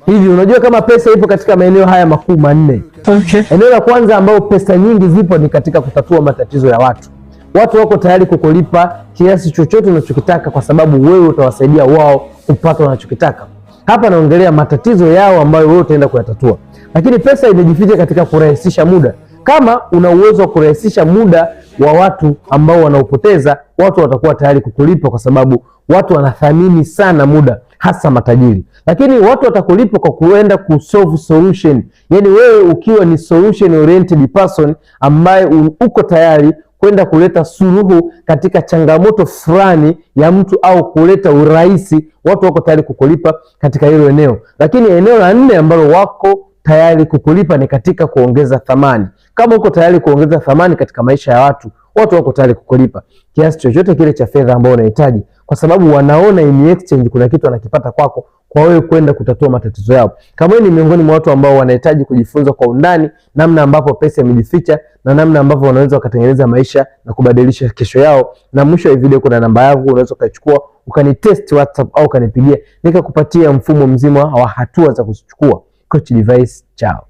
Hivi unajua kama pesa ipo katika maeneo haya makuu manne. Okay. Eneo la kwanza ambao pesa nyingi zipo ni katika kutatua matatizo ya watu. Watu wako tayari kukulipa kiasi chochote unachokitaka kwa sababu wewe utawasaidia wao kupata wanachokitaka. Hapa naongelea matatizo yao ambayo wewe utaenda kuyatatua. Lakini pesa imejificha katika kurahisisha muda. Kama una uwezo wa kurahisisha muda wa watu ambao wanaupoteza, watu watakuwa tayari kukulipa kwa sababu watu wanathamini sana muda, hasa matajiri. Lakini watu watakulipa kwa kuenda kusolve solution. Yaani wewe ukiwa ni solution oriented person ambaye uko tayari kwenda kuleta suluhu katika changamoto fulani ya mtu au kuleta urahisi, watu wako tayari kukulipa katika hilo eneo. Lakini eneo la nne ambalo wako tayari kukulipa ni katika kuongeza thamani. Kama uko tayari kuongeza thamani katika maisha ya watu, watu wako tayari kukulipa kiasi chochote kile cha fedha ambao unahitaji, kwa sababu wanaona in exchange kuna kitu wanakipata kwako kwa wewe kwenda kutatua matatizo yao. Kama ni miongoni mwa watu ambao wanahitaji kujifunza kwa undani namna ambapo pesa imejificha na namna ambavyo wanaweza wakatengeneza maisha na kubadilisha kesho yao, na mwisho wa video kuna namba yangu, unaweza ukachukua ukanitest WhatsApp au ukanipigia nikakupatia mfumo mzima wa hatua za kuchukua. Coach Device, chao.